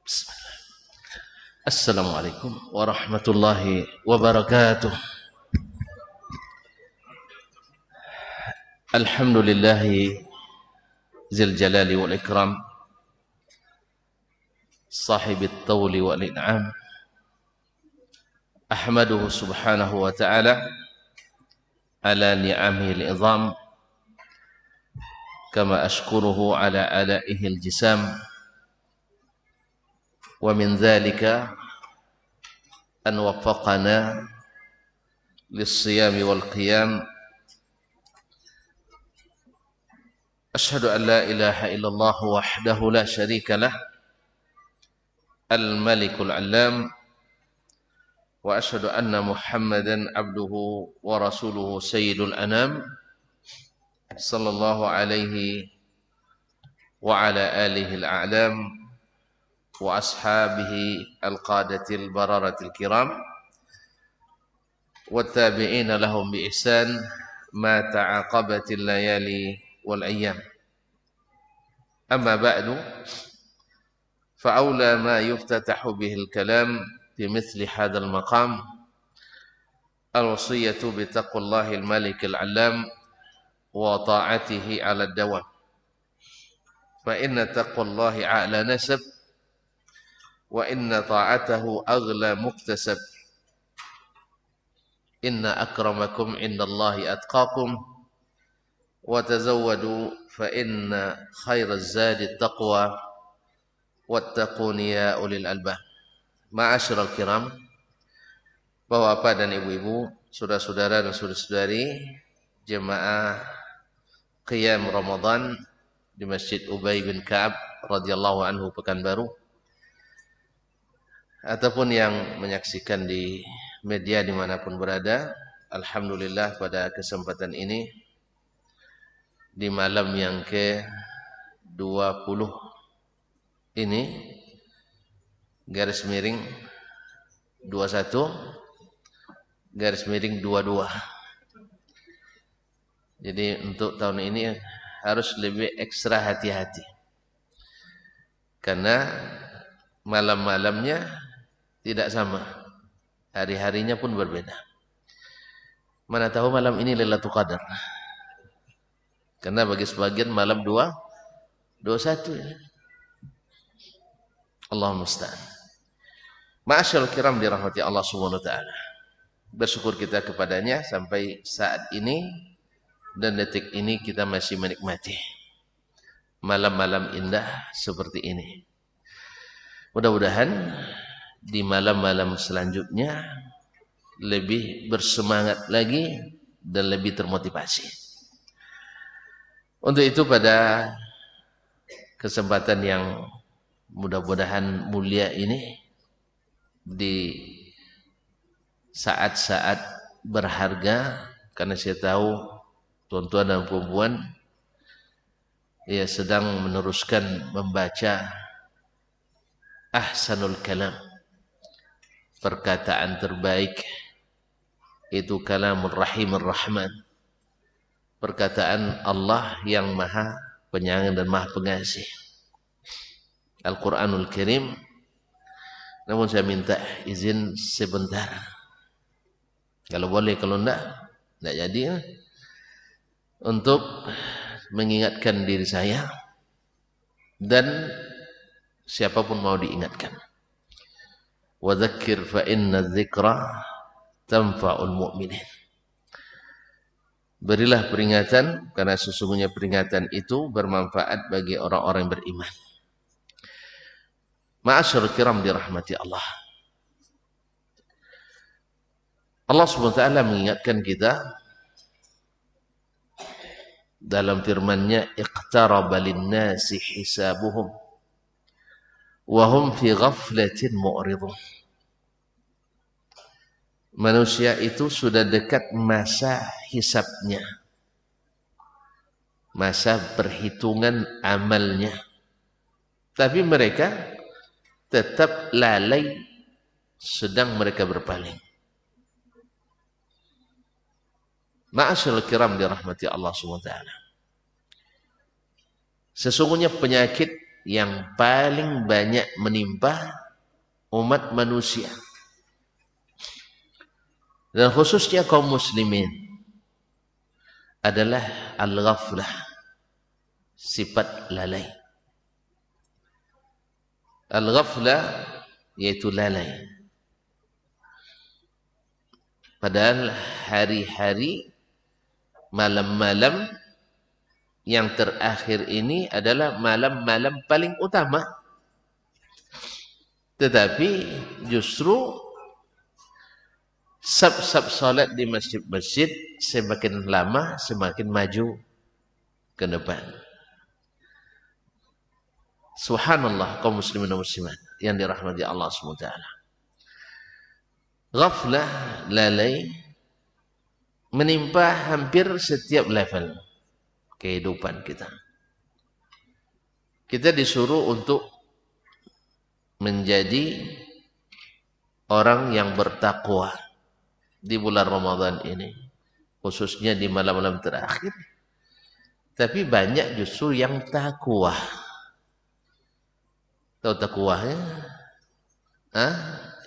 Bismillah. Assalamualaikum warahmatullahi wabarakatuh. Alhamdulillahi zil jalali wal ikram, sahibit tawli wal in'am. Ahmaduhu subhanahu wa ta'ala ala ni'amihi al-izam, kama ashkuruhu ala alaihi al-jisam. Wa min dhalika an waffaqana lis-siyami wal qiyam. Ashhadu an la ilaha illallah wahdahu la syarika lah, al-malikul alam, wa ashhadu anna Muhammadan abduhu wa rasuluhu sayyidul anam, sallallahu alaihi wa ala alihi al-a'lam wa ashabihi al-qadatil bararatil kiram wa tabi'ina lahum bi ihsan ma ta'aqabatil layali wal ayyam. Amma ba'du, fa awla ma yuftatahu bihi al-kalam fi mithli hadzal maqam al-wasiyatu bi taqwallahi al-malik al-allam wa ta'atihi 'ala ad-dawam. Fa inna taqwallahi a'la nasab wa inna ta'atahu aghla muktasab. Inna akramakum indallahi atqakum wa tazawwadu fa inna khairaz zadi taqwa wattaquni ya ulil albab. Ma'asyiral kiram, Bapak-bapak dan ibu-ibu, saudara-saudara dan saudari-saudari jemaah qiyam Ramadan di Masjid Ubay bin Ka'ab radhiyallahu anhu Pekanbaru, ataupun yang menyaksikan di media dimanapun berada. Alhamdulillah pada kesempatan ini di malam yang ke-20 ini, garis miring 21 garis miring 22. Jadi untuk tahun ini harus lebih ekstra hati-hati, karena malam-malamnya tidak sama, hari-harinya pun berbeda. Mana tahu malam ini Lailatul Qadar, karena bagi sebagian malam 21 ya. Allahumma musta'an. Ma'asyarul kiram dirahmati Allah subhanahu wa ta'ala, bersyukur kita kepadanya sampai saat ini dan detik ini kita masih menikmati malam-malam indah seperti ini. Mudah-mudahan di malam-malam selanjutnya lebih bersemangat lagi dan lebih termotivasi. Untuk itu pada kesempatan yang mudah-mudahan mulia ini, di saat-saat berharga, karena saya tahu tuan-tuan dan puan-puan ya sedang meneruskan membaca ahsanul kalam, perkataan terbaik itu kalamur rahimur rahman, perkataan Allah yang maha penyayang dan maha pengasih, Al-Quranul Karim. Namun saya minta izin sebentar, kalau boleh, kalau enggak jadi, untuk mengingatkan diri saya dan siapapun mau diingatkan. Wa dzakir fa inna dzikra tanfa'ul mu'minin. Berilah peringatan, karena sesungguhnya peringatan itu bermanfaat bagi orang-orang yang beriman. Ma'asyarul kiram dirahmati Allah. Allah Subhanahu wa ta'ala mengingatkan kita dalam firman-Nya, iqtaraba lin-nasi hisabuhum wa hum fi ghaflatin mu'ridun. Manusia itu sudah dekat masa hisabnya, masa perhitungan amalnya, tapi mereka tetap lalai, sedang mereka berpaling. Ma'asyarul kiram dirahmati Allah SWT. Sesungguhnya penyakit yang paling banyak menimpa umat manusia dan khususnya kaum muslimin adalah al-ghaflah, sifat lalai. Al-ghaflah yaitu lalai. Padahal hari-hari, malam-malam yang terakhir ini adalah malam-malam paling utama. Tetapi justru sab-sab salat di masjid-masjid semakin lama semakin maju ke depan. Subhanallah, kaum muslimin dan muslimat yang dirahmati Allah SWT. Ghaflah, lalai, menimpa hampir setiap level kehidupan kita. Kita disuruh untuk menjadi orang yang bertakwa di bulan Ramadan ini, khususnya di malam-malam terakhir. Tapi banyak justru yang takwa. Tahu takwanya?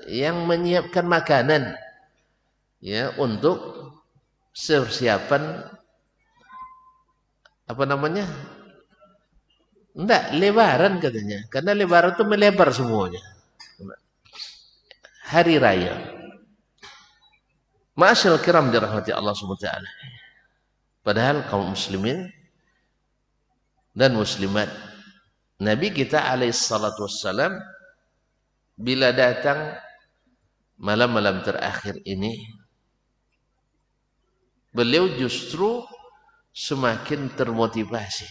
Yang menyiapkan makanan ya untuk persiapan apa namanya? Enggak, lebaran katanya. Karena lebaran itu melebar semuanya. Hari raya. Ma'asyarul kiram dirahmati Allah SWT. Padahal kaum muslimin dan muslimat, Nabi kita alaihissalatu wassalam bila datang malam-malam terakhir ini, beliau justru semakin termotivasi.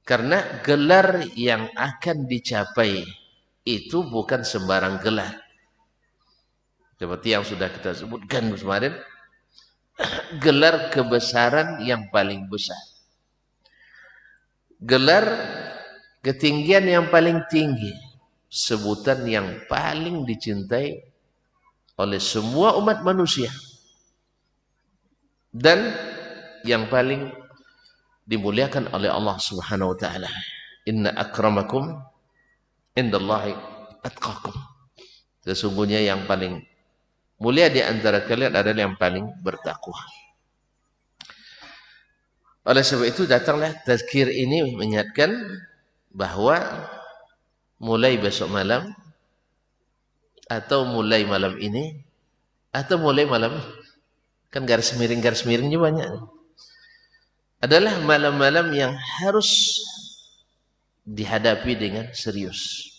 Karena gelar yang akan dicapai itu bukan sembarang gelar. Seperti yang sudah kita sebutkan kemarin, gelar kebesaran yang paling besar. Gelar ketinggian yang paling tinggi. Sebutan yang paling dicintai oleh semua umat manusia. Dan yang paling dimuliakan oleh Allah Subhanahu wa taala. Inna akramakum indallahi atqakum. Sesungguhnya yang paling mulia di antara kalian adalah yang paling bertakwa. Oleh sebab itu datanglah tazkir ini mengingatkan bahwa mulai besok malam atau mulai malam ini atau mulai malam, kan garis miringnya banyak, adalah malam-malam yang harus dihadapi dengan serius.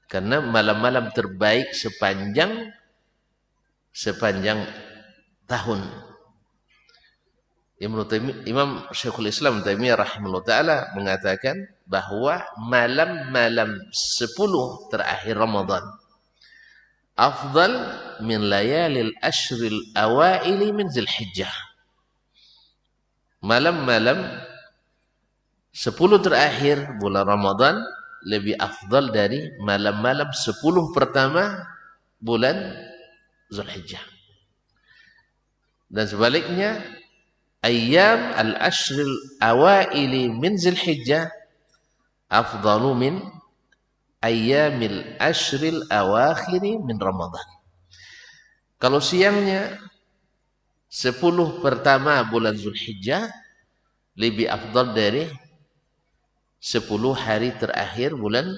Karena malam-malam terbaik sepanjang tahun. Imam Syekhul Islam Taimiyah rahimahullah ta'ala mengatakan bahwa malam-malam 10 terakhir Ramadan afdal min layalil ashril awaili min Zulhijjah. Malam-malam 10 terakhir bulan Ramadan lebih afdal dari malam-malam 10 pertama bulan Zulhijjah. Dan sebaliknya, ayyam al-ashril awaili min Zulhijjah afdalu min ayyamil ashril awakhiri min Ramadan. Kalau siangnya 10 pertama bulan Zulhijjah lebih afdal dari 10 hari terakhir bulan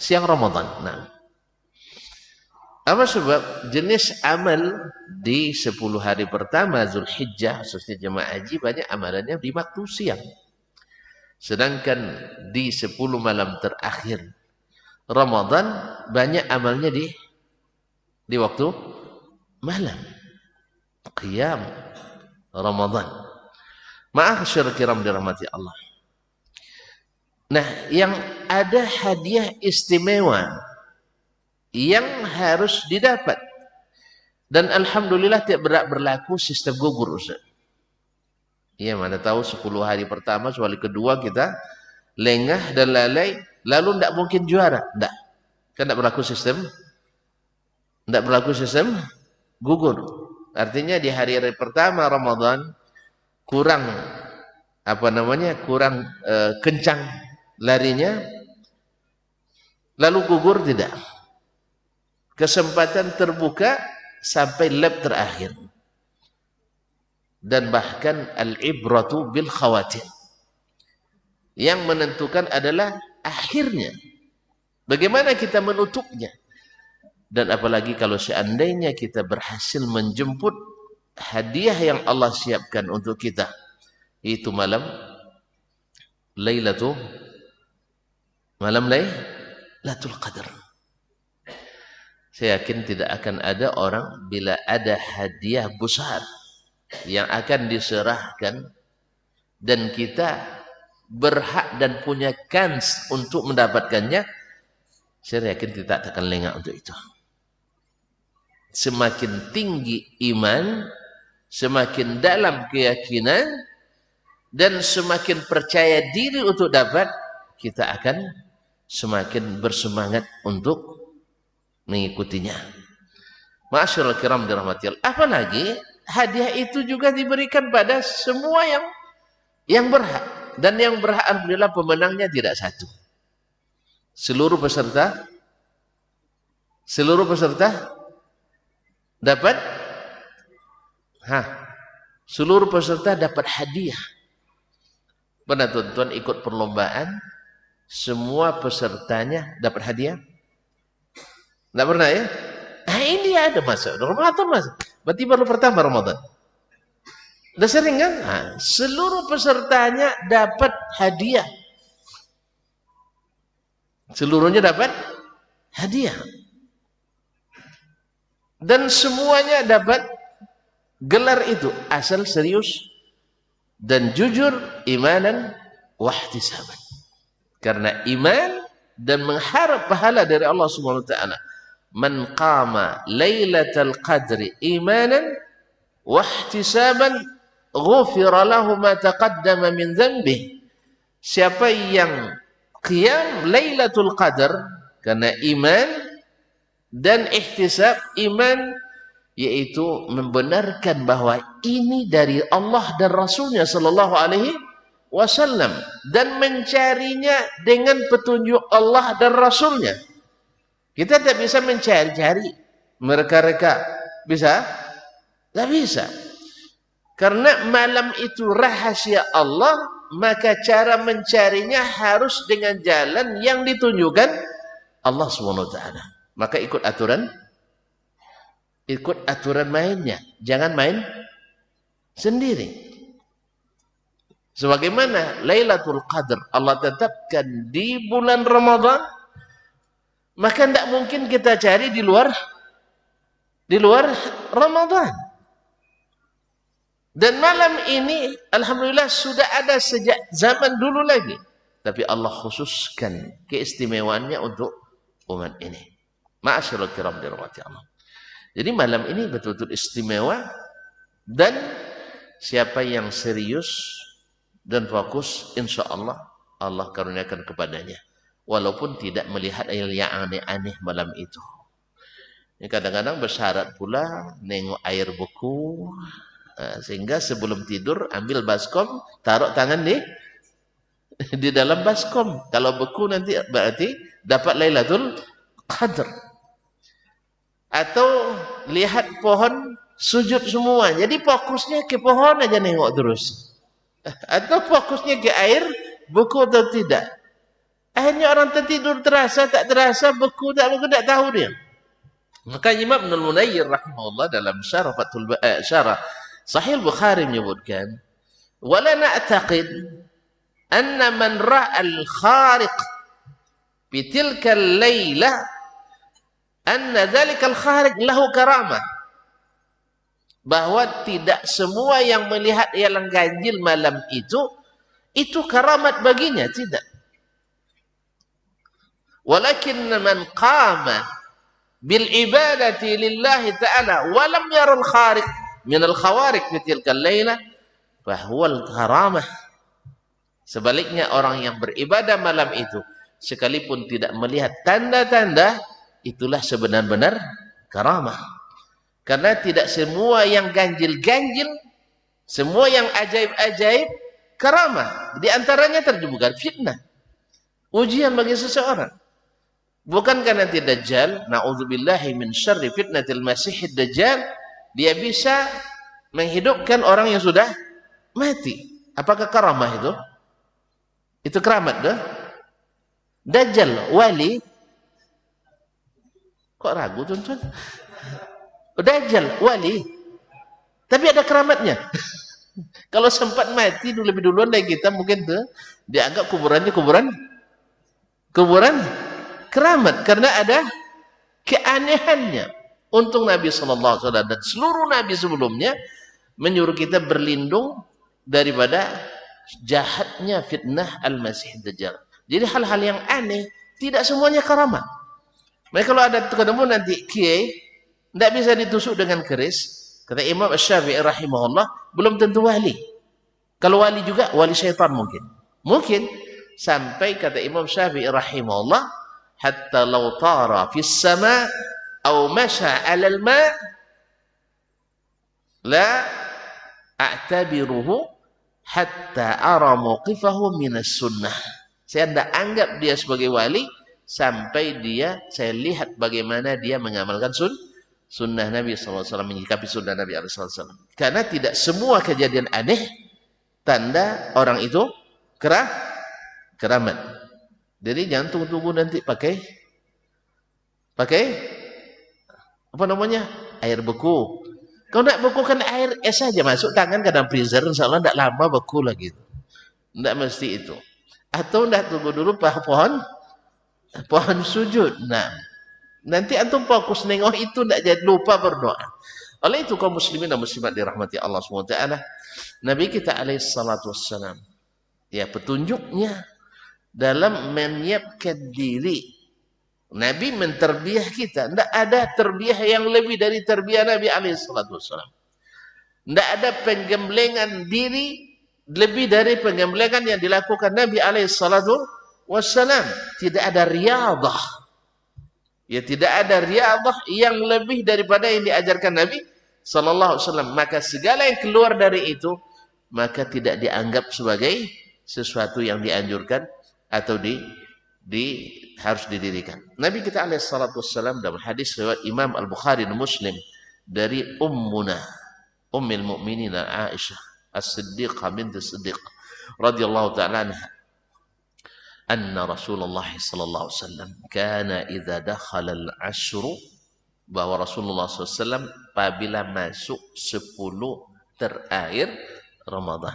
siang Ramadan. Nah, apa sebab? Jenis amal di 10 hari pertama Zulhijjah, khususnya jemaah haji, banyak amalannya di waktu siang. Sedangkan di 10 malam terakhir Ramadan banyak amalnya di waktu malam. Qiyam Ramadan. Ma'asyar kiram dirahmati Allah. Nah, yang ada hadiah istimewa yang harus didapat. Dan alhamdulillah tidak berlaku sistem gugur, Ustaz. Ya, mana tahu 10 hari pertama, soal kedua kita lengah dan lalai, lalu tidak mungkin juara. Tidak. Kan tidak berlaku sistem gugur. Artinya di hari-hari pertama Ramadan kurang kurang kencang larinya, lalu gugur tidak. Kesempatan terbuka sampai lap terakhir. Dan bahkan al-ibratu bil khawatir. Yang menentukan adalah akhirnya. Bagaimana kita menutupnya. Dan apalagi kalau seandainya kita berhasil menjemput hadiah yang Allah siapkan untuk kita. Itu malam Lailatul Qadar. Saya yakin tidak akan ada orang bila ada hadiah besar yang akan diserahkan dan kita berhak dan punya kans untuk mendapatkannya, saya yakin kita tak akan lengah untuk itu. Semakin tinggi iman, semakin dalam keyakinan, dan semakin percaya diri untuk dapat, kita akan semakin bersemangat untuk mengikutinya. Ma'asyiral kiram dirahmati Allah. Apalagi hadiah itu juga diberikan pada semua yang berhak, dan yang berhak alhamdulillah pemenangnya tidak satu. Seluruh peserta dapat seluruh peserta dapat hadiah. Pernah tuan-tuan ikut perlombaan, semua pesertanya dapat hadiah? Tidak pernah ya? Ini ada masa Ramadan, berarti baru pertama Ramadan. Udah sering kan? Seluruh pesertanya dapat hadiah. Seluruhnya dapat hadiah. Dan semuanya dapat gelar itu asal serius dan jujur, imanan wahtisaban. Karena iman dan mengharap pahala dari Allah Subhanahu wa taala. Man qama lailatal qadri imanan wahtisaban ghufira lahu ma taqaddama min dhanbi. Siapa yang qiyam lailatul qadar karena iman dan ihtisab, iman yaitu membenarkan bahwa ini dari Allah dan Rasulnya sallallahu alaihi wasallam, dan mencarinya dengan petunjuk Allah dan Rasulnya. Kita tidak bisa mencari-cari mereka-reka, bisa? Tidak bisa. Karena malam itu rahasia Allah, maka cara mencarinya harus dengan jalan yang ditunjukkan Allah Subhanahu wa taala. Maka ikut aturan mainnya, jangan main sendiri. Sebagaimana Lailatul Qadar Allah tetapkan di bulan Ramadan, maka tidak mungkin kita cari di luar Ramadan. Dan malam ini alhamdulillah sudah ada sejak zaman dulu lagi, tapi Allah khususkan keistimewaannya untuk umat ini. Ma'asyiral kiram dirahmati Allah. Jadi malam ini betul-betul istimewa, dan siapa yang serius dan fokus, insya Allah Allah karuniakan kepadanya, walaupun tidak melihat yang aneh-aneh malam itu. Ini kadang-kadang bersyarat pula nengok air beku, sehingga sebelum tidur ambil baskom, taruh tangan di dalam baskom. Kalau beku nanti berarti dapat Lailatul Qadar. Atau lihat pohon, sujud semua, jadi fokusnya ke pohon aja nengok terus. Atau fokusnya ke air, beku atau tidak. Akhirnya orang tertidur terasa, tak terasa, beku, tak tahu dia. Maka Imam Ibnul Munayyir rahimahullah dalam syarah Sahih Bukhari menyebutkan, wala na'taqid anna man ra'al khariq fi tilka al-lailah anna dzalikal khariq lahu karamah. Bahwa tidak semua yang melihat yang ganjil malam itu karamat baginya, tidak. Walakin man qama bil ibadati lillahi ta'ala wa lam yara al khariq min al khawariq fi tilka al-lailah fa huwa al karamah. Sebaliknya orang yang beribadah malam itu sekalipun tidak melihat tanda-tanda, itulah sebenar-benar karamah. Karena tidak semua yang ganjil-ganjil, semua yang ajaib-ajaib karamah. Di antaranya terjadi fitnah, ujian bagi seseorang. Bukankah nanti Dajjal, na'udzubillahi min syarri fitnatil masihid Dajjal, dia bisa menghidupkan orang yang sudah mati. Apakah karamah itu? Itu keramat dah. Dajjal wali. Kok ragu tuan-tuan? Dajjal wali. Tapi ada keramatnya. Kalau sempat mati lebih duluan dari kita, mungkin tuh dianggap kuburannya kuburan keramat, karena ada keanehannya. Untung Nabi SAW dan seluruh Nabi sebelumnya menyuruh kita berlindung daripada jahatnya fitnah Al-Masih Dajjal. Jadi hal-hal yang aneh tidak semuanya karamah. Mereka kalau ada ketemu nanti kiai, tidak bisa ditusuk dengan keris. Kata Imam Syafi'i rahimahullah, belum tentu wali. Kalau wali juga, wali syaitan mungkin. Mungkin sampai kata Imam Syafi'i rahimahullah, hatta law tara fis sama' aw masha 'alal ma' la a'tabiruhu hatta ara mawqifahu minas sunnah. Saya tidak anggap dia sebagai wali sampai saya lihat bagaimana dia mengamalkan sunnah Nabi SAW, menyikapi sunnah Nabi SAW. Karena tidak semua kejadian aneh tanda orang itu keramat. Jadi jangan tunggu-tunggu nanti pakai apa namanya, air beku. Kalau nak beku kan air es saja, masuk tangan ke dalam freezer, insyaallah tidak lama beku lagi. Tidak mesti itu. Atau tidak tunggu dulu pohon sujud. Nah, nanti antum fokus nengok itu, tidak jadi lupa berdoa. Oleh itu kaum muslimin dan muslimat dirahmati Allah SWT, Nabi kita alaihi salatu wassalam, ya petunjuknya dalam menyiapkan diri. Nabi menterbiah kita. Tidak ada terbiah yang lebih dari terbiah Nabi alaihi salatu wassalam. Tidak ada penggemblengan diri lebih dari penggemblengan yang dilakukan Nabi alaihi salatu wassalam. Tidak ada riyadah. Ya, tidak ada riyadah yang lebih daripada yang diajarkan Nabi sallallahu alaihi wasallam. Maka segala yang keluar dari itu, maka tidak dianggap sebagai sesuatu yang dianjurkan atau harus didirikan. Nabi kita alaihi salatu wassalam dalam hadis riwayat Imam Al-Bukhari dan Muslim dari Ummul Mukminin Aisyah As-Siddiqah bint As-Siddiq radhiyallahu ta'ala anha, anna Rasulullah sallallahu alaihi wasallam kana idza dakhala al-'ashru, bahwa Rasulullah SAW apabila masuk 10 terakhir Ramadan,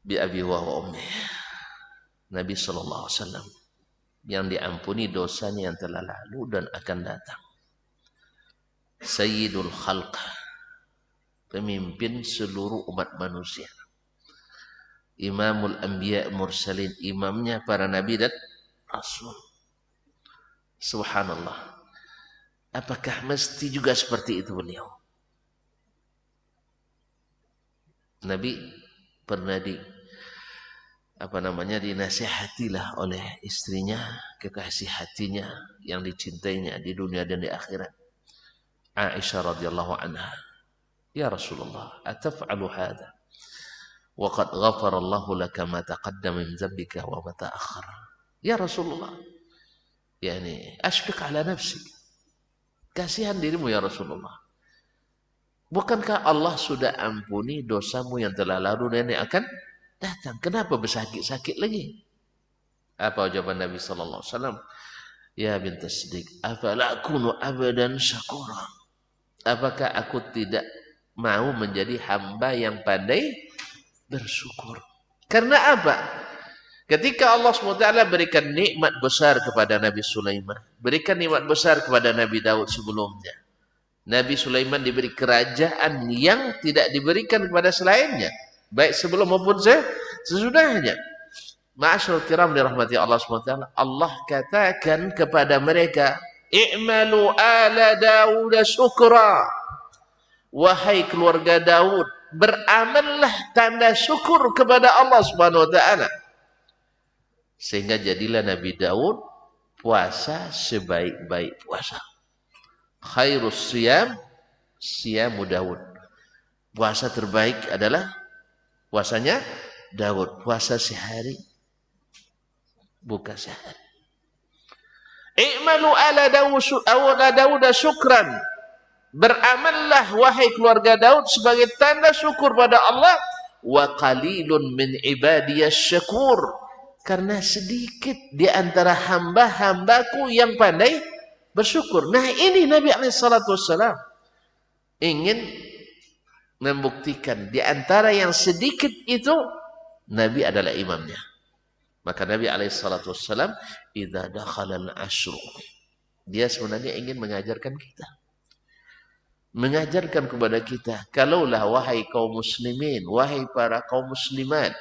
bi abi wa ummi, Nabi sallallahu alaihi wasallam yang diampuni dosanya yang telah lalu dan akan datang, Sayyidul Khalq, pemimpin seluruh umat manusia, Imamul Anbiya Mursalin, imamnya para nabi dan rasul. Subhanallah. Apakah mesti juga seperti itu beliau? Nabi pernah dinasihatilah oleh istrinya, kekasih hatinya yang dicintainya di dunia dan di akhirat, Aisyah radhiyallahu anha, ya Rasulullah, ataf'alu hadha wa qad ghafara Allahu laka ma taqaddama min dzambika wa ma ta'akhkhara. Ya Rasulullah, yani ashfiq ala nafsik, kasihan dirimu ya Rasulullah, bukankah Allah sudah ampuni dosamu yang telah lalu dan yang akan datang, kenapa bersakit-sakit lagi? Apa jawaban Nabi sallallahu alaihi wasallam? Ya bint Siddiq, afala akunu abadan syakura, apakah aku tidak mau menjadi hamba yang pandai bersyukur? Karena apa? Ketika Allah SWT berikan nikmat besar kepada Nabi Sulaiman, berikan nikmat besar kepada Nabi Daud sebelumnya, Nabi Sulaiman diberi kerajaan yang tidak diberikan kepada selainnya, baik sebelum maupun sesudahnya. Ma'asyiral kiram dirahmati Allah SWT, Allah katakan kepada mereka, i'malu ala Daud syukra, wahai keluarga Daud, beramallah tanda syukur kepada Allah Subhanahu wa taala. Sehingga jadilah Nabi Daud puasa sebaik-baik puasa. Khairus siyam siyamu Daud. Puasa terbaik adalah puasanya Daud. Puasa sehari, buka sehari. I'malu ala Daud syukran. Beramallah wahai keluarga Daud sebagai tanda syukur pada Allah. Wa qalilun min ibadiyas syakur. Karena sedikit di antara hamba-hambaku yang pandai bersyukur. Nah ini Nabi SAW ingin membuktikan di antara yang sedikit itu Nabi adalah imamnya. Maka Nabi SAW idza dakhalal asyru, dia sebenarnya ingin mengajarkan kita, mengajarkan kepada kita, kalaulah wahai kaum muslimin, wahai para kaum muslimat,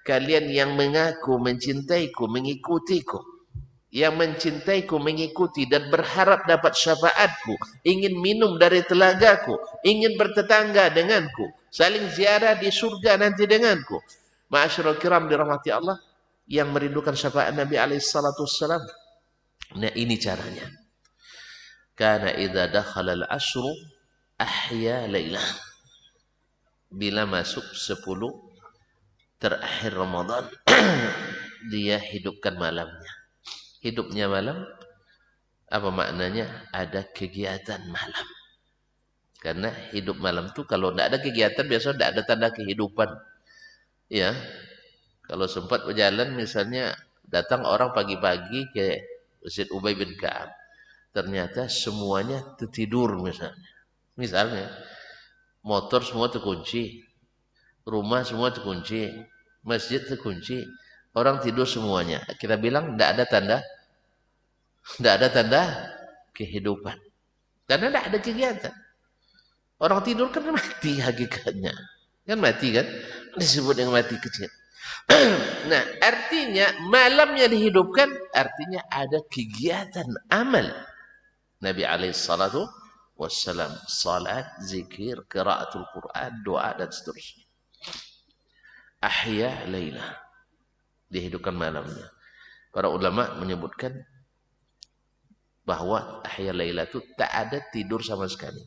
kalian yang mengaku mencintaiku, mengikutiku, yang mencintaiku, mengikuti dan berharap dapat syafaatku, ingin minum dari telagaku, ingin bertetangga denganku, saling ziarah di surga nanti denganku. Ma'asyiral kiram dirahmati Allah, yang merindukan syafaat Nabi SAW. Nah ini caranya. Kana idza dakhala al-ashru ahya lailah. Bila masuk 10 terakhir Ramadan, dia hidupkan malamnya. Hidupnya malam, apa maknanya? Ada kegiatan malam. Karena hidup malam itu kalau tidak ada kegiatan, biasanya tidak ada tanda kehidupan. Ya, kalau sempat berjalan, misalnya datang orang pagi-pagi ke Masjid Ubay bin Ka'ab, ternyata semuanya tertidur misalnya. Misalnya, motor semua terkunci, rumah semua terkunci, masjid terkunci, orang tidur semuanya. Kita bilang tidak ada tanda kehidupan. Karena tidak ada kegiatan. Orang tidur kan mati hakikatnya. Kan mati kan? Disebut yang mati kecil. Nah, artinya malamnya dihidupkan, artinya ada kegiatan amal. Nabi SAW, salat, zikir, qiraatul Quran, doa dan seterusnya. Ahya lailah, dihidupkan malamnya. Para ulama menyebutkan bahwa ahya lailah itu tak ada tidur sama sekali.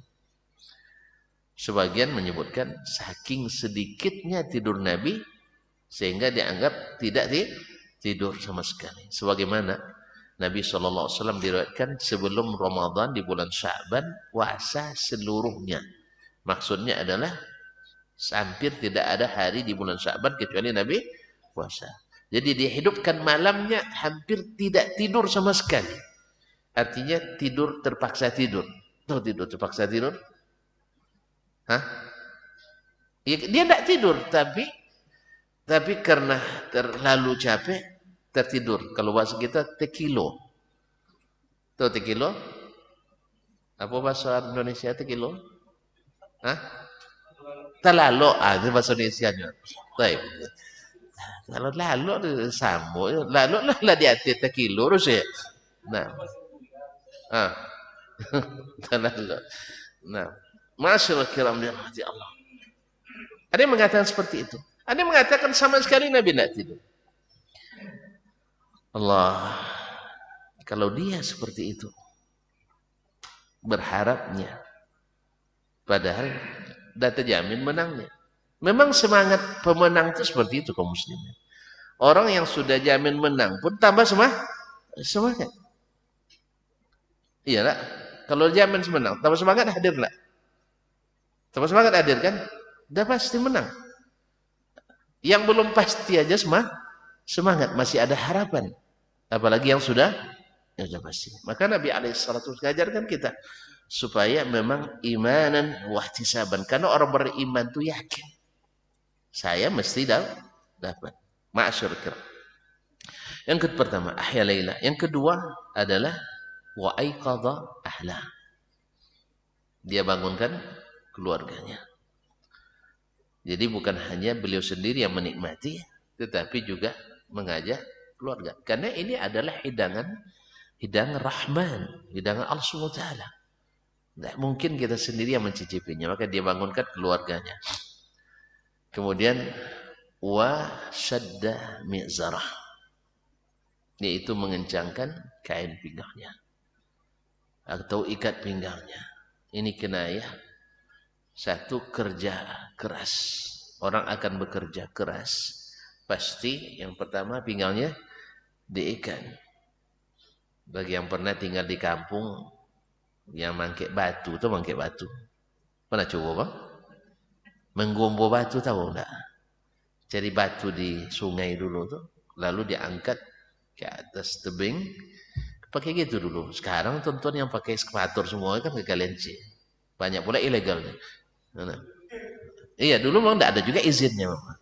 Sebagian menyebutkan saking sedikitnya tidur Nabi sehingga dianggap tidak tidur sama sekali. Sebagaimana Nabi SAW diriwayatkan sebelum Ramadan di bulan Sya'ban puasa seluruhnya. Maksudnya adalah hampir tidak ada hari di bulan Sya'ban kecuali Nabi puasa. Jadi dihidupkan malamnya hampir tidak tidur sama sekali. Artinya tidur terpaksa tidur. Tahu tidur terpaksa tidur? Hah? Ya, dia tidak tidur, tapi karena terlalu capek tertidur. Kalau bahasa kita tekilo. Tahu tekilo? Apa bahasa Indonesia tekilo? Hah? Terlalu, itu bahasa Indonesianya. Baik. Kalau lalu sambung, lalu lah di atas tekilo terus ya. Nah. Terlalu. Nah, masyaallah kiram dirahmati Allah. Ada yang mengatakan seperti itu. Ada yang mengatakan sama sekali Nabi tidak tidur. Allah, kalau dia seperti itu, berharapnya, padahal tidak terjamin menangnya. Memang semangat pemenang itu seperti itu kaum muslimin. Orang yang sudah jamin menang pun tambah semangat. Iya lah. Kalau jamin menang, tambah semangat hadir lah. Tambah semangat hadir kan? Udah pasti menang. Yang belum pasti aja semangat, masih ada harapan. Apalagi yang sudah pasti. Maka Nabi SAW mengajarkan kita supaya memang imanan wahtisaban. Karena orang beriman itu yakin. Saya mesti dapat. Ma'asyur kiram. Yang pertama, ahya laila. Yang kedua adalah wa aiqadha ahla. Dia bangunkan keluarganya. Jadi bukan hanya beliau sendiri yang menikmati, tetapi juga mengajak keluarga. Karena ini adalah hidangan Rahman, hidangan Allah SWT. Tidak mungkin kita sendiri yang mencicipinya, maka dia bangunkan keluarganya. Kemudian wa syadda mi'zarah, yaitu mengencangkan kain pinggangnya. atau ikat pinggangnya. Ini kinayah satu kerja keras. Orang akan bekerja keras, pasti yang pertama pinggangnya diikat. Bagi yang pernah tinggal di kampung, yang mangkek batu, tuh mangkek batu. Pernah coba bang? Menggombo batu tahu enggak? Cari batu di sungai dulu tuh, lalu diangkat ke atas tebing, pakai gitu dulu. Sekarang tonton yang pakai ekskavator semua kan kekalian sih. Banyak pula ilegalnya. Nah, iya dulu memang tidak ada juga izinnya memang.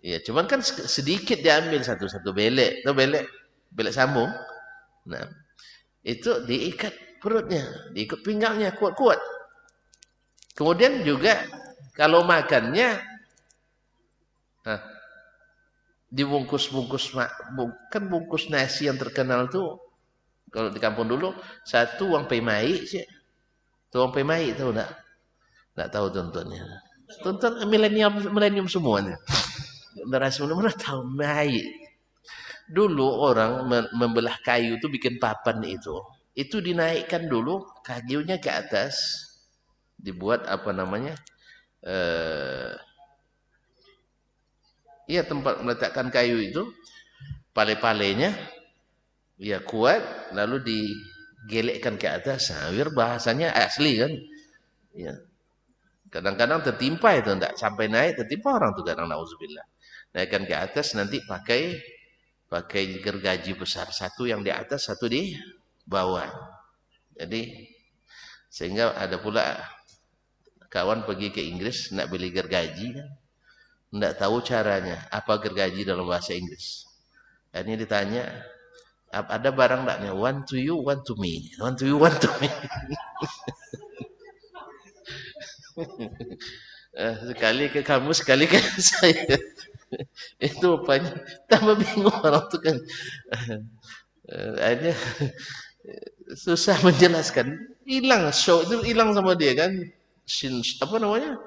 Iya, cuman kan sedikit diambil satu-satu belek, tuh belek sambung. Nah, itu diikat perutnya, diikat pinggangnya kuat-kuat. Kemudian juga kalau makannya, nah, dibungkus-bungkus, kan bungkus nasi yang terkenal tuh kalau di kampung dulu satu uang pemai sih, tuh uang pemai tahu enggak? Enggak tahu tontonnya. Tonton milenium semuanya. Generasi mana tahu mai. Dulu orang membelah kayu itu bikin papan itu. Itu dinaikkan dulu kayunya ke atas. Dibuat apa namanya? Iya tempat meletakkan kayu itu. Pale-palenya. Ya kuat. Lalu digelekkan ke atas. Nah, biar bahasanya asli kan. Ya. Kadang-kadang tertimpa itu. Tidak sampai naik tertimpa orang tuh kadang. Nauzubillah. Naikkan ke atas nanti pakai gergaji besar, satu yang di atas, satu di bawah. Jadi sehingga ada pula kawan pergi ke Inggris nak beli gergaji kan, tidak tahu caranya apa gergaji dalam bahasa Inggris. Ini ditanya, ada barang enggaknya? One to you, one to me. One to you, one to me. Sekali ke kamu, sekali ke saya. Itu rupanya tambah bingung orang itu kan. Akhirnya susah menjelaskan. Hilang show itu, hilang sama dia kan. Apa namanya?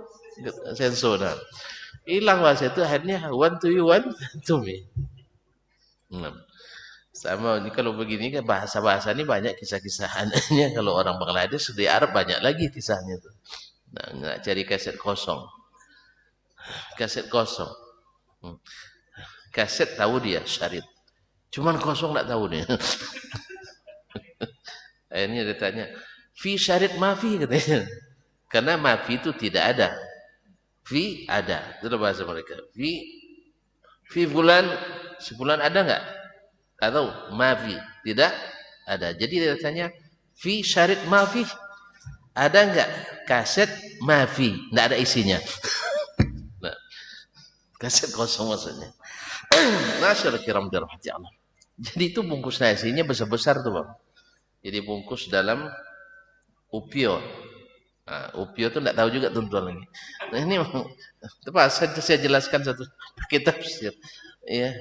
Sensor. Hilang bahasa itu, akhirnya one to you, one to me. Sama ini kalau begini kan bahasa-bahasa ini banyak kisah-kisah anehnya. Kalau orang Bangladesh di Arab banyak lagi kisahnya tuh. Nah, nggak cari kaset kosong. Kaset kosong. Kaset tahu dia syarit. Cuman kosong enggak tahu dia. Akhirnya dia tanya, "Fi syarit mafi," katanya. Karena mafi itu tidak ada. Fi ada. Itu bahasa mereka. Fi bulan, sebulan ada enggak? Atau mafi tidak ada. Jadi dia tanya, "Fi syarit mafi ada enggak kaset mafi?" Enggak ada isinya. Nah, kaset kosong maksudnya. Nasyar kiram dirahmati Allah. Jadi itu bungkus nasinya besar-besar tuh bang. Jadi bungkus dalam upio. Nah, upio itu tidak tahu juga tuan-tuan lagi. Nah ini saya jelaskan satu pakai tafsir. Ya,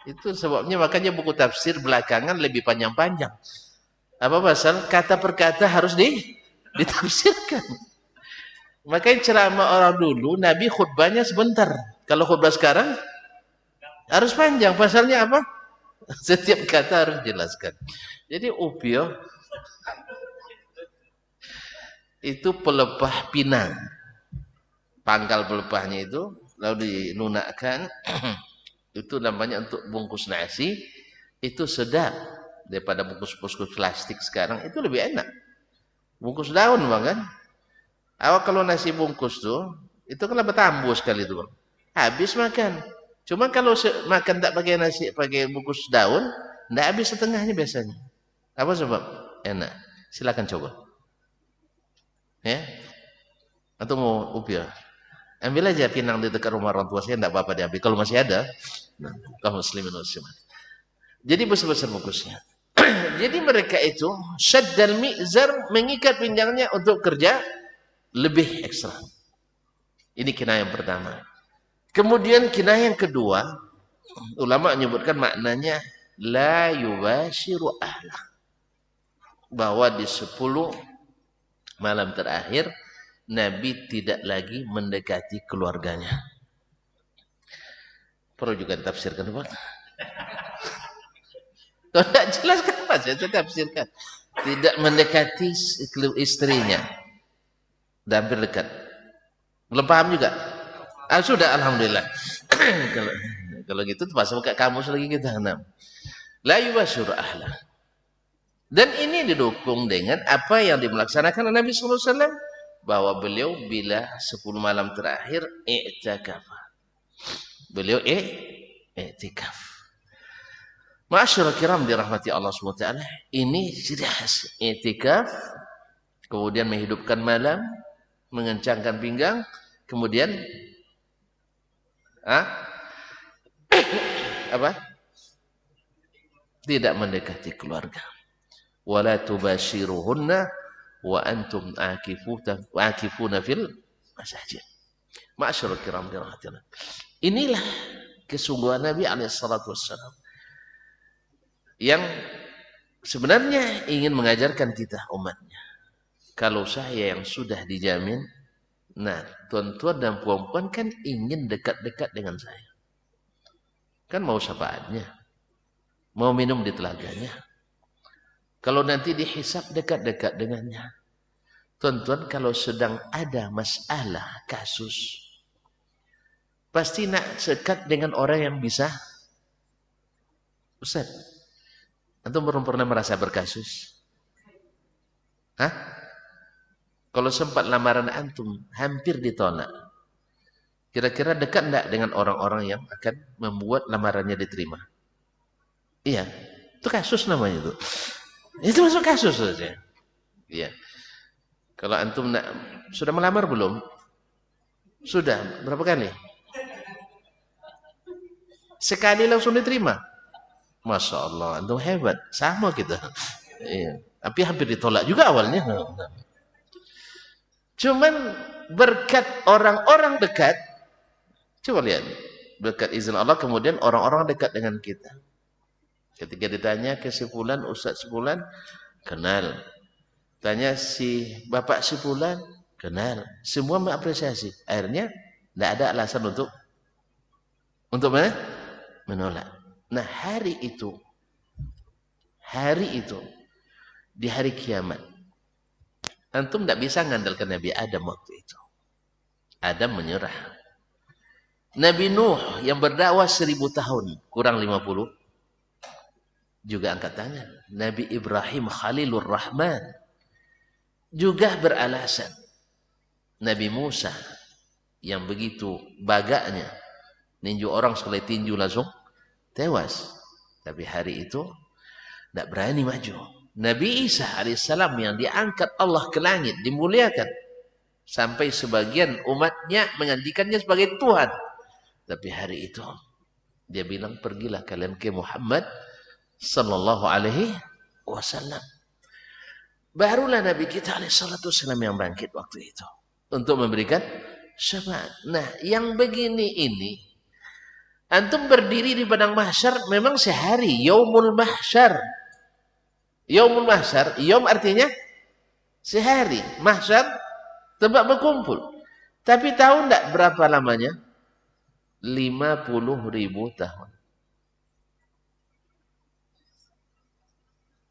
itu sebabnya makanya buku tafsir belakangan lebih panjang-panjang. Apa pasal kata per kata harus ditafsirkan. Makanya ceramah orang dulu Nabi khutbahnya sebentar. Kalau khutbah sekarang harus panjang. Pasalnya apa? Setiap kata harus dijelaskan. Jadi upio itu pelepah pinang. Pangkal pelepahnya itu lalu dilunakkan. Itu namanya untuk bungkus nasi. Itu sedap daripada bungkus-bungkus plastik sekarang. Itu lebih enak. Bungkus daun bang kan. Awak kalau nasi bungkus tuh itu kan bertambu sekali tuh bang. Habis makan. Cuma kalau makan tak pakai nasi, pakai bungkus daun, tidak habis setengahnya biasanya. Apa sebab? Enak. Silakan coba. Ya. Atau mau upia? Ambil aja pinang di dekat rumah orang tua saya, tidak apa-apa diambil. Kalau masih ada, nah, kaum muslimin muslimat. Jadi besar-besar bungkusnya. Jadi mereka itu syaddal mi'zar, mengikat pinggangnya untuk kerja lebih ekstra. Ini kinayah yang pertama. Kemudian kinayah yang kedua, ulama menyebutkan maknanya la yubashiru ahlah. Bahwa di 10 malam terakhir Nabi tidak lagi mendekati keluarganya. Perlu juga ditafsirkan Pak. Kalau tidak jelas kan saya tafsirkan. tidak mendekati istrinya. Dan hampir dekat. Belum paham juga? Ah, sudah, alhamdulillah. kalau gitu pas buka kamus lagi kita enam. La yubashiru ahlah. Dan ini didukung dengan apa yang dimelaksanakan Nabi sallallahu alaihi wasallam, bahwa beliau bila 10 malam terakhir i'tikaf. Beliau i'tikaf. Ma'asyiral kiram dirahmati Allah Subhanahu wa taala, ini ciri khas i'tikaf, kemudian menghidupkan malam, mengencangkan pinggang, kemudian apa? Tidak mendekati keluarga. Wala tubashiruhunna wa antum akifuna fil masajid. Ma'asyiral kiram dirahmatillah. Inilah kesungguhan Nabi alaihi salatu wassalam yang sebenarnya ingin mengajarkan kita umatnya. Kalau saya yang sudah dijamin, nah tuan-tuan dan puan-puan kan ingin dekat-dekat dengan saya. Kan mau syafaatnya, mau minum di telaganya. Kalau nanti dihisap dekat-dekat dengannya. Tuan-tuan kalau sedang ada masalah, kasus, pasti nak sekat dengan orang yang bisa. Ustaz, antum belum pernah merasa berkasus? Hah? Kalau sempat lamaran antum hampir ditolak, kira-kira dekat enggak dengan orang-orang yang akan membuat lamarannya diterima? Iya, itu kasus namanya itu. Itu masuk kasus saja. Iya. Kalau antum sudah melamar belum? Sudah. Berapa kali? Sekali langsung diterima. Masya Allah, antum hebat. Sama kita. Iya. Tapi hampir ditolak juga awalnya. Cuman berkat orang-orang dekat, coba lihat, berkat izin Allah kemudian orang-orang dekat dengan kita. Ketika ditanya ke si fulan, Ustaz si fulan, kenal. Tanya si bapak si fulan, kenal. Semua mengapresiasi. Akhirnya tidak ada alasan untuk menolak. Nah hari itu di hari kiamat, antum tidak bisa mengandalkan Nabi Adam waktu itu. Adam menyerah. Nabi Nuh yang berdakwah 1000 tahun, kurang 50, juga angkat tangan. Nabi Ibrahim Khalilur Rahman juga beralasan. Nabi Musa yang begitu bagaknya, ninju orang sekali tinju langsung tewas. Tapi hari itu tidak berani maju. Nabi Isa alaihissalam yang diangkat Allah ke langit, dimuliakan, sampai sebagian umatnya mengandikannya sebagai Tuhan. Tapi hari itu dia bilang, pergilah kalian ke Muhammad sallallahu alaihi wasallam. Barulah Nabi kita alaihissalatu wassalam yang bangkit waktu itu untuk memberikan syafaat. Nah, yang begini ini, antum berdiri di padang mahsyar memang sehari, yaumul mahsyar. Yaumul mahsyar, yaum artinya sehari, mahsyar tempat berkumpul. Tapi tahu enggak berapa lamanya? 50.000 tahun.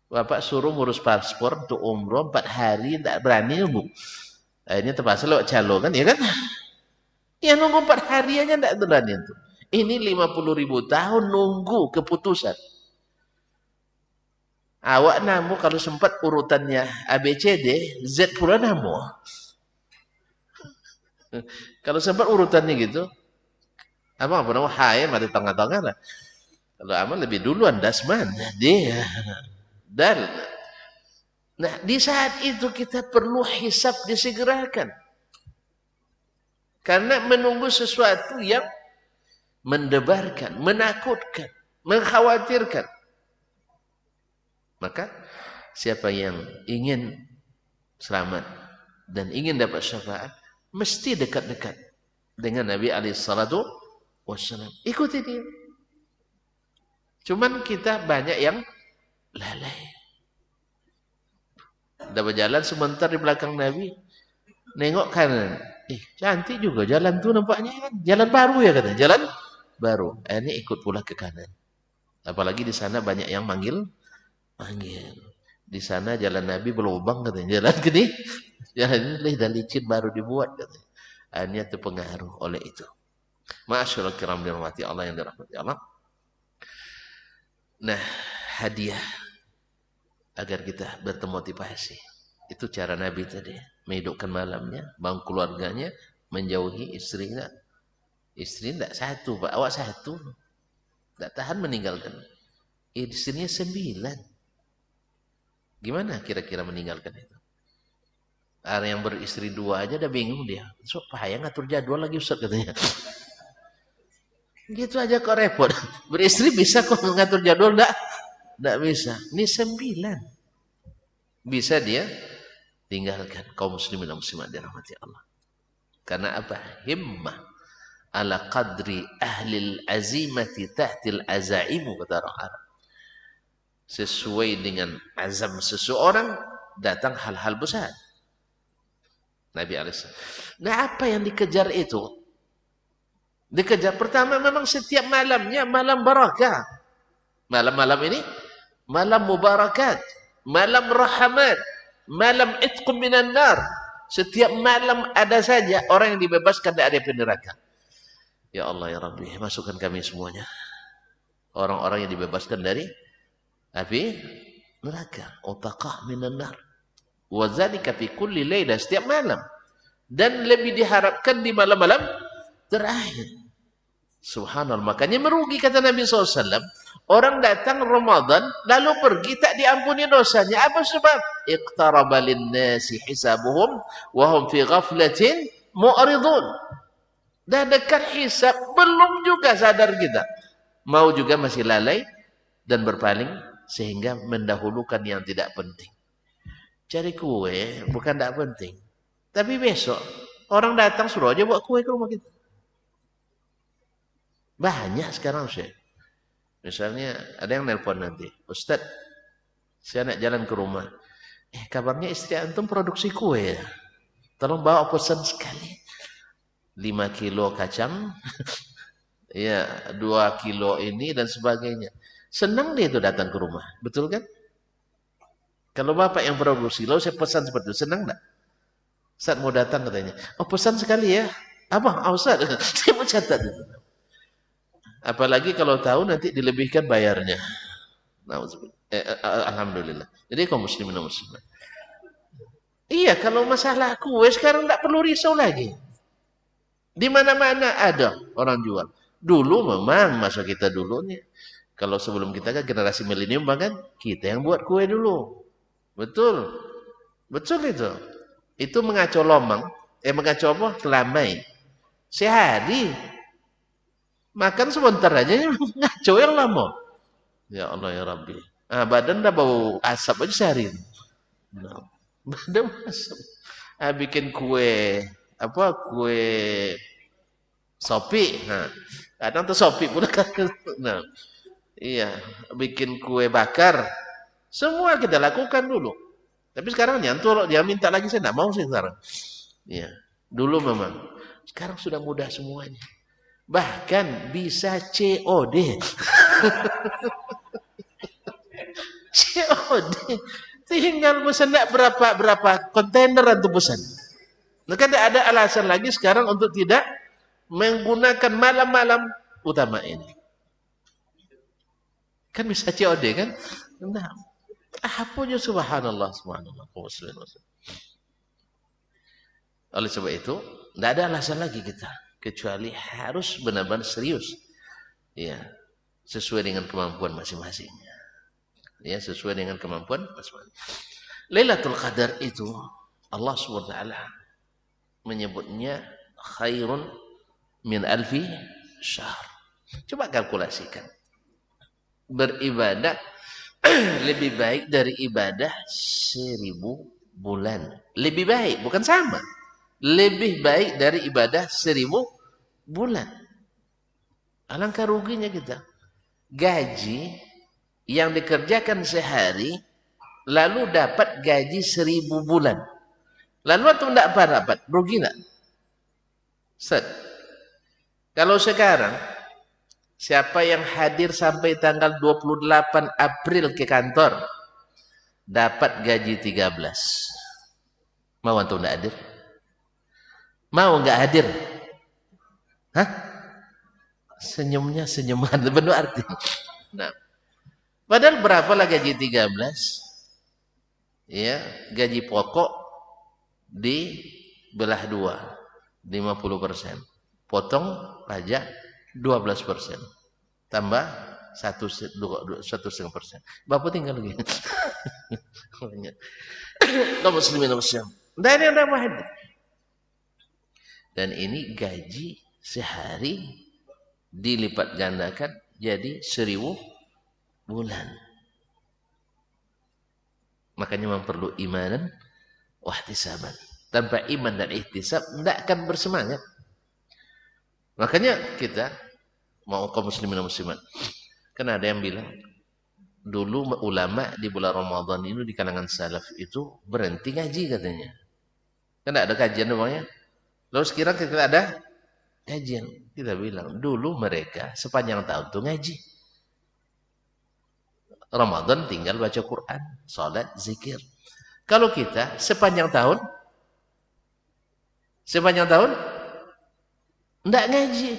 Bapak suruh ngurus paspor untuk umroh 4 hari, tidak berani nunggu. Akhirnya terpaksa lewat calo kan, ya kan? Ya nunggu 4 hari aja tidak berani itu. Ini 50.000 tahun nunggu keputusan. Awak namu kalau sempat urutannya ABCD, Z pula namu. Kalau sempat urutannya gitu, apa nama H ya, mati tengah-tengah lah. Kalau aman lebih duluan Dasman, dia. Dan nah di saat itu kita perlu hisab disegerakan. Karena menunggu sesuatu yang mendebarkan, menakutkan, mengkhawatirkan. Maka siapa yang ingin selamat dan ingin dapat syafaat, mesti dekat-dekat dengan Nabi alaihissalatu wassalam. Ikuti dia. Cuman kita banyak yang lalai. Dah berjalan sebentar di belakang Nabi, nengok kanan. Cantik juga jalan tu nampaknya kan. Jalan baru ya kata. Jalan baru. Ini ikut pula ke kanan. Apalagi di sana banyak yang manggil. Di sana jalan Nabi berlubang katanya. Jalan gini, jalan ini lidah licin baru dibuat katanya. Hanya terpengaruh oleh itu. Ma'asyiral kiram dirahmati Allah yang dirahmati Allah. Nah, hadiah agar kita bertermotivasi. Itu cara Nabi tadi. Menghidupkan malamnya, bangun keluarganya, menjauhi istrinya. Istri tidak satu, Pak. Awak satu. Tidak tahan meninggalkan. Istrinya 9. Gimana kira-kira meninggalkan itu? Ada yang beristri 2 aja udah bingung dia. So, payah ngatur jadwal lagi Ustaz katanya. Gitu aja kok repot. Beristri bisa kok ngatur jadwal enggak bisa. Ini 9. Bisa dia tinggalkan kaum muslimin dan muslimat dirahmati Allah. Karena apa? Himmah ala qadri ahlil azimati tahtil azaimu kata orang Arab. Sesuai dengan azam seseorang datang hal-hal besar. Nabi alaihissalam. Nah, apa yang dikejar itu? Dikejar pertama memang setiap malamnya malam barakah. Malam-malam ini malam mubarakat, malam rahmat, malam itqum minan nar. Setiap malam ada saja orang yang dibebaskan dari api neraka. Ya Allah ya Rabbi, masukkan kami semuanya. Orang-orang yang dibebaskan dari api neraka, utaqah minan nar. Wa dzalika fi kulli laila, setiap malam. Dan lebih diharapkan di malam-malam terakhir. Subhanallah, makanya merugi kata Nabi SAW. Orang datang Ramadan lalu pergi tak diampuni dosanya. Apa sebab? Iqtaraba lin-nasi hisabuhum wa hum fi ghaflatin mu'ridun. Dah dekat hisab, belum juga sadar kita. Mau juga masih lalai dan berpaling sehingga mendahulukan yang tidak penting. Cari kue bukan tidak penting. Tapi besok orang datang suruh aja buat kue ke rumah kita. Banyak sekarang Ustaz. Misalnya ada yang nelpon nanti, Ustaz, saya nak jalan ke rumah. Kabarnya istri antum produksi kue ya. Tolong bawa pesan sekali. 5 kilo kacang, ya 2 kilo ini dan sebagainya. Senang dia itu datang ke rumah, betul kan? Kalau bapak yang produksi, lalu saya pesan seperti itu, senang enggak? Ustaz mau datang katanya, oh pesan sekali ya. Abang, Ustaz, saya mau catat itu. Apalagi kalau tahu nanti dilebihkan bayarnya. Alhamdulillah. Jadi kaum muslimin dan muslimat. Iya, kalau masalah kue sekarang tidak perlu risau lagi. Di mana-mana ada orang jual. Dulu memang masa kita dulu nih, kalau sebelum kita kan generasi milenium bahkan kita yang buat kue dulu. Betul. Betul itu. Itu mengacau lomang, mengacau apa? Kelamai. Sehari makan sebentar aja ngaco yang lama. Ya Allah ya Rabbi. Badan dah bau asap aja sehari. Nah, badan asap. Bikin kue kue sopi. Nah, kadang tuh sopi pun nah, iya, bikin kue bakar. Semua kita lakukan dulu. Tapi sekarang nyantul, dia minta lagi saya enggak mau sih sekarang. Iya, dulu memang. Sekarang sudah mudah semuanya. Bahkan bisa COD. COD. Tinggal pesan berapa kontainer atau pesan. Maka tidak ada alasan lagi sekarang untuk tidak menggunakan malam-malam utama ini. Kan bisa COD kan? Nah, punya subhanallah. Oleh sebab itu, tidak ada alasan lagi kita. Kecuali harus benar-benar serius. Ya, sesuai dengan kemampuan masing-masing. Ya, sesuai dengan kemampuan masing-masing. Lailatul Qadar itu Allah SWT menyebutnya khairun min alfi syahr. Coba kalkulasikan. Beribadah lebih baik dari ibadah 1000 bulan. Lebih baik, bukan sama. Lebih baik dari ibadah 1000 bulan. Alangkah ruginya kita. Gaji yang dikerjakan sehari lalu dapat gaji 1000 bulan. Lalu atau tidak dapat? Rugi enggak? Set. Kalau sekarang siapa yang hadir sampai tanggal 28 April ke kantor, dapat gaji 13. Mau antum enggak hadir? Mau enggak hadir? Hah? Senyumnya senyuman penuh arti. Nah, padahal berapalah gaji 13? Ya, gaji pokok dibelah 2, 50%. Potong pajak 12%. Tambah 1,5%. Bapak tinggal lagi. Kaum muslimin dan muslimat. Dan yang dapat. Dan ini gaji sehari dilipat gandakan jadi 1.000 bulan. Makanya memang perlu imanan wahtisaban. Tanpa iman dan ihtisab tidak akan bersemangat. Makanya kita mau kaum muslimin dan muslimat. Kan ada yang bilang dulu ulama di bulan Ramadan ini di kalangan salaf itu berhenti ngaji katanya. Kan ada kajian namanya. Lalu sekarang kita ada kajian. Kita bilang dulu mereka sepanjang tahun tuh ngaji. Ramadan tinggal baca Quran, salat, zikir. Kalau kita sepanjang tahun enggak ngaji.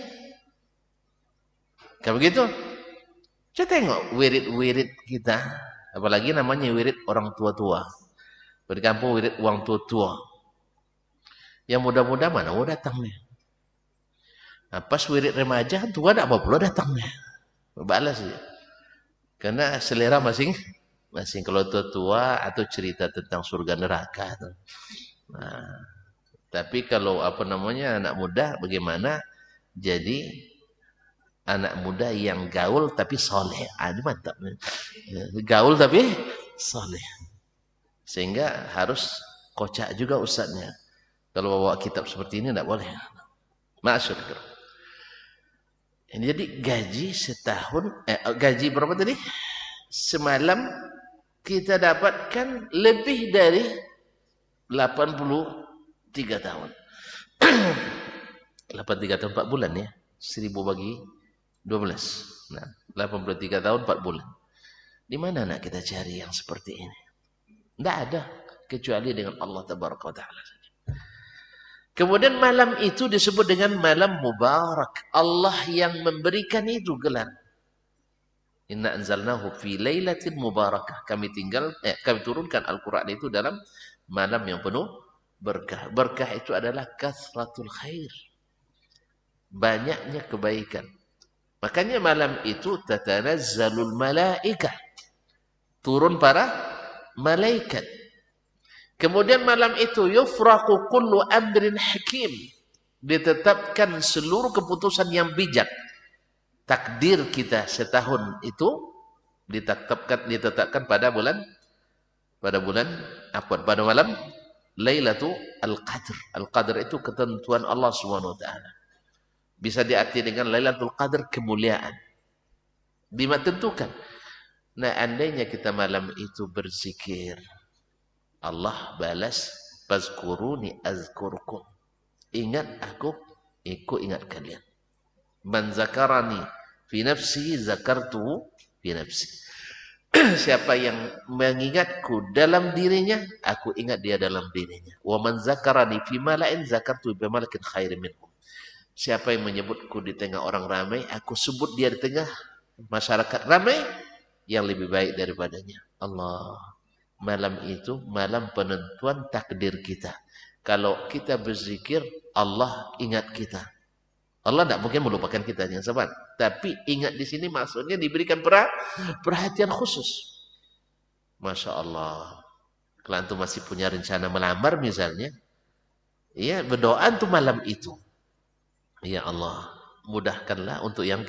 Kayak begitu. Coba tengok wirid-wirid kita, apalagi namanya wirid orang tua-tua. Di kampung wirid orang tua-tua. Yang muda-muda mana mau datangnya. Nah, pas wirid remaja tua enggak apa-apa datangnya. Balas ya. Karena selera masing kalau tua atau cerita tentang surga neraka. Nah, tapi kalau anak muda bagaimana? Jadi anak muda yang gaul tapi soleh. Ini mantap. Gaul tapi soleh. Sehingga harus kocak juga ustadznya. Kalau bawa kitab seperti ini tidak boleh. Masyaallah. Jadi gaji setahun, gaji berapa tadi? Semalam kita dapatkan lebih dari 83 tahun. 83 tahun 4 bulan ya. 1.000 bagi 12. Nah, 83 tahun 4 bulan. Di mana nak kita cari yang seperti ini? Tidak ada kecuali dengan Allah Tabaraka wa Ta'ala. Kemudian malam itu disebut dengan malam mubarak. Allah yang memberikan itu gelar. Inna anzalnahu fi lailatin mubarakah. Kami turunkan Al-Quran itu dalam malam yang penuh berkah. Berkah itu adalah kathratul khair. Banyaknya kebaikan. Makanya malam itu tatanazzalul malaikah. Turun para malaikat. Kemudian malam itu yufraqu kullu amrin hakim. Ditetapkan seluruh keputusan yang bijak. Takdir kita setahun itu ditetapkan pada malam Lailatul Qadr. Al-Qadr itu ketentuan Allah Subhanahu wa taala. Bisa diarti dengan Lailatul Qadr kemuliaan. Ditentukan. Nah, andainya kita malam itu berzikir, Allah balas fazkuruni azkurkum. Ingat aku ingat kalian. Man zakarani fi nafsi zakartuhu fi nafsi. Siapa yang mengingatku dalam dirinya, aku ingat dia dalam dirinya. Wa man zakarani fi mala'in zakartuhu bi malakin khairin minhum. Siapa yang menyebutku di tengah orang ramai, aku sebut dia di tengah masyarakat ramai yang lebih baik daripadanya. Allah. Malam itu malam penentuan takdir kita. Kalau kita berzikir, Allah ingat kita. Allah tidak mungkin melupakan kita yang sabar. Tapi ingat di sini maksudnya diberikan perhatian khusus. Masya Allah. Kalau antum masih punya rencana melamar misalnya, ya berdoa tuh malam itu. Ya Allah, mudahkanlah untuk yang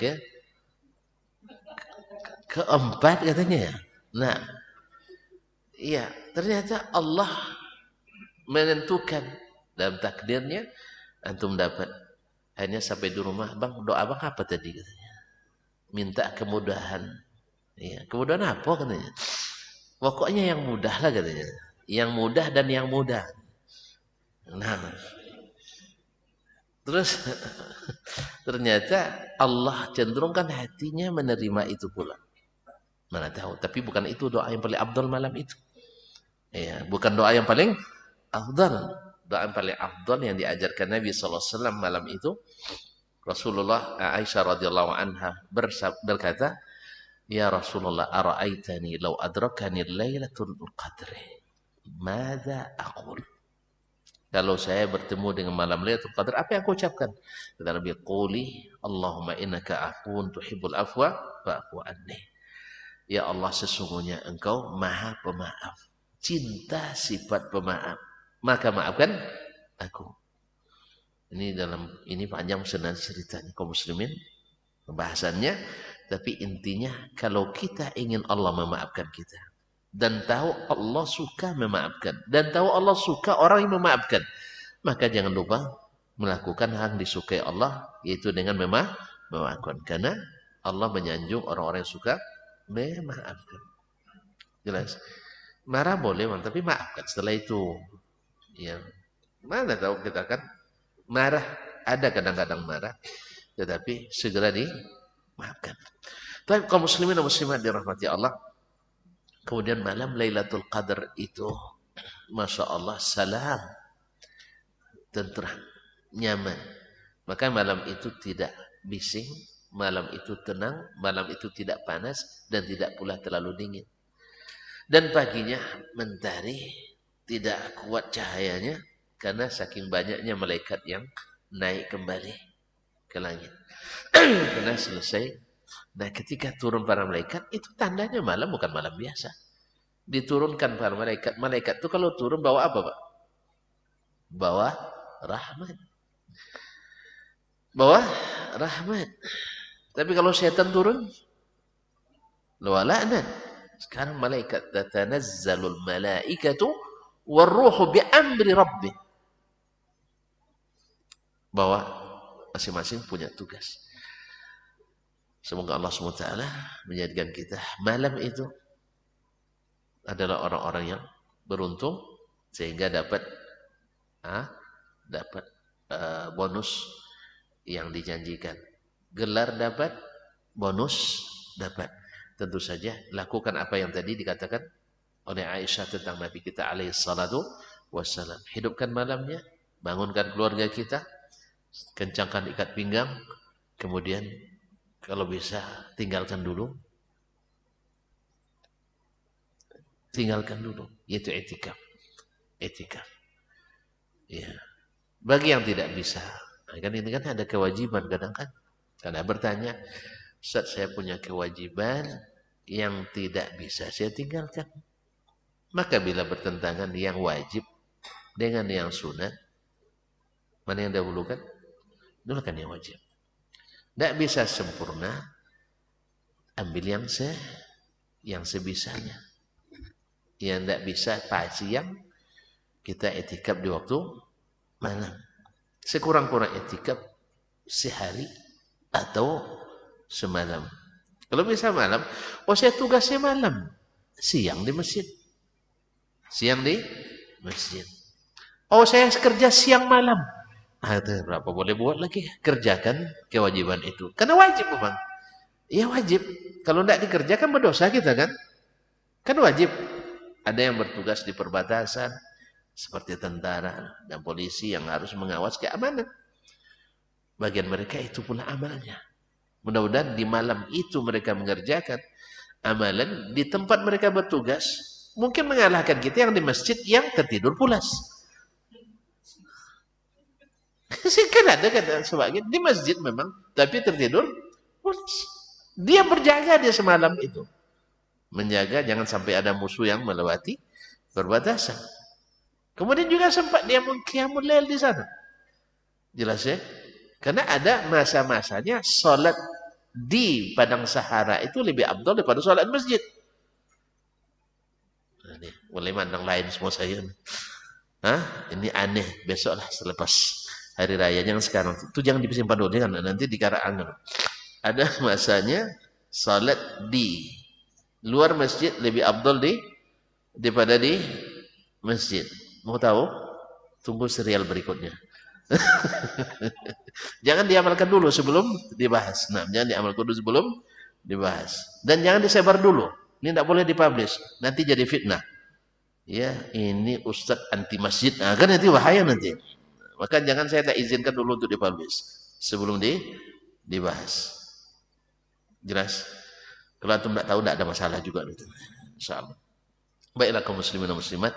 keempat katanya ya. Nah, iya, ternyata Allah menentukan dalam takdirnya antum dapat. Hanya sampai di rumah, bang doa bang apa tadi katanya? Minta kemudahan. Iya, kemudahan apa katanya? Pokoknya yang mudah lah katanya. Yang mudah dan yang mudah. Nah, terus ternyata Allah cenderungkan hatinya menerima itu pula. Mana tahu, tapi bukan itu doa yang paling afdal malam itu. Ya, bukan doa yang paling afdal. Doa yang paling afdal yang diajarkan Nabi SAW malam itu, Rasulullah Aisyah radhiyallahu anha berkata, "Ya Rasulullah, ara'aitani law adrakani lailatul qadri, madza aqul?" Kalau saya bertemu dengan malam Lailatul Qadar, apa yang aku ucapkan? Kata Nabi, "Quli Allahumma innaka afuwun tuhibbul afwa fa'fu anni." Ya Allah, sesungguhnya Engkau Maha Pemaaf, cinta sifat pemaaf, maka maafkan aku. Ini panjang sebenarnya ceritanya kaum muslimin pembahasannya, tapi intinya kalau kita ingin Allah memaafkan kita dan tahu Allah suka memaafkan dan tahu Allah suka orang yang memaafkan, maka jangan lupa melakukan hal yang disukai Allah, yaitu dengan memaafkan, karena Allah menyanjung orang-orang yang suka memaafkan. Jelas? Marah boleh, tapi maafkan setelah itu. Ya, mana tahu kita kan marah, ada kadang-kadang marah, tetapi segera dimaafkan. Tapi kaum muslimin dan muslimat dirahmati Allah, kemudian malam Lailatul Qadar itu, masya Allah, salam, tentram, nyaman. Maka malam itu tidak bising, malam itu tenang, malam itu tidak panas dan tidak pula terlalu dingin. Dan paginya mentari tidak kuat cahayanya karena saking banyaknya malaikat yang naik kembali ke langit. Karena selesai. Nah, ketika turun para malaikat, itu tandanya malam bukan malam biasa. Diturunkan para malaikat. Malaikat itu kalau turun bawa apa, Pak? Bawa rahmat. Bawa rahmat. Tapi kalau setan turun, bawa laknat. Sekarang malaikat, tatanazzalul malaikatu warruhu bi'amri rabbih. Bahwa masing-masing punya tugas. Semoga Allah SWT menjadikan kita malam itu adalah orang-orang yang beruntung sehingga dapat bonus yang dijanjikan. Gelar dapat, bonus dapat. Tentu saja lakukan apa yang tadi dikatakan oleh Aisyah tentang Nabi kita alaihi salatu wassalam. Hidupkan malamnya, bangunkan keluarga kita, kencangkan ikat pinggang, kemudian kalau bisa tinggalkan dulu, yaitu etikaf. Ya. Bagi yang tidak bisa, kan ini kan ada kewajiban kadang kan. Karena bertanya, Ustaz, saya punya kewajiban yang tidak bisa saya tinggalkan. Maka bila bertentangan yang wajib dengan yang sunat, mana yang dahulukan? Dahulukan yang wajib. Tidak bisa sempurna, ambil yang sebisanya. Yang tidak bisa siang, kita etikaf di waktu malam. Sekurang-kurang etikaf sehari atau semalam. Kalau bisa malam, saya tugasnya malam, siang di masjid. Saya kerja siang malam. Berapa boleh buat lagi? Kerjakan kewajiban itu. Karena wajib memang. Ya wajib. Kalau tidak dikerjakan berdosa kita kan? Kan wajib. Ada yang bertugas di perbatasan seperti tentara dan polisi yang harus mengawas keamanan. Bagian mereka itu pula amalnya. Mudah-mudahan di malam itu mereka mengerjakan amalan di tempat mereka bertugas, mungkin mengalahkan kita yang di masjid yang tertidur pulas. Kan ada sebagian di masjid memang, tapi tertidur pulas. Dia berjaga dia semalam itu. Menjaga jangan sampai ada musuh yang melewati perbatasan. Kemudian juga sempat dia qiyamul lail di sana. Jelas ya? Karena ada masa-masanya salat di padang Sahara itu lebih afdal daripada salat masjid. Nah, ini boleh mandang lain semua saya. Ini aneh. Besoklah selepas hari raya, jangan sekarang. Itu jangan disimpan dulu kan, nanti dikaraangan. Ada masanya salat di luar masjid lebih afdal daripada di masjid. Mau tahu? Tunggu serial berikutnya. Jangan diamalkan dulu sebelum dibahas. Jangan diamalkan dulu sebelum dibahas. Dan jangan disebar dulu. Ini tidak boleh dipublish. Nanti jadi fitnah. Ya, ini Ustadz anti masjid. Nah, kan itu bahaya nanti. Maka jangan saya tak izinkan dulu untuk dipublish sebelum dibahas. Jelas? Kalau antum tidak tahu tidak ada masalah juga itu. Insyaallah. Baiklah kaum muslimin dan muslimat,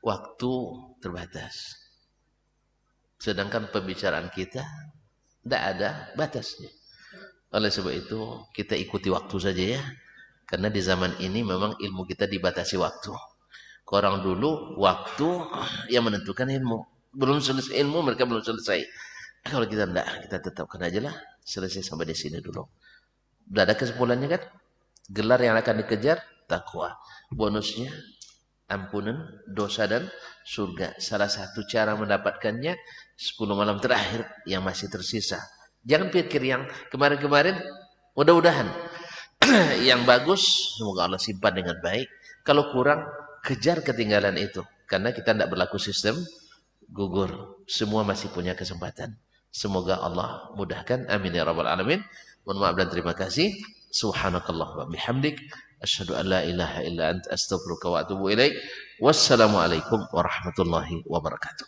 waktu terbatas. Sedangkan pembicaraan kita tidak ada batasnya. Oleh sebab itu kita ikuti waktu saja ya. Karena di zaman ini memang ilmu kita dibatasi waktu. Orang dulu waktu yang menentukan ilmu. Belum selesai ilmu mereka belum selesai. Kalau kita tidak, kita tetapkan aja lah selesai sampai di sini dulu. Sudah ada kesimpulannya kan? Gelar yang akan dikejar takwa. Bonusnya ampunan dosa dan surga. Salah satu cara mendapatkannya 10 malam terakhir yang masih tersisa. Jangan pikir yang kemarin-kemarin, mudah-mudahan yang bagus semoga Allah simpan dengan baik. Kalau kurang, kejar ketinggalan itu. Karena kita tidak berlaku sistem gugur. Semua masih punya kesempatan. Semoga Allah mudahkan. Amin ya rabbal alamin. Mohon maaf dan terima kasih. Subhanakallah wa bihamdik. Asyhadu an la ilaha illa anta astaghfiruka wa atubu ilaik. Wassalamualaikum warahmatullahi wabarakatuh.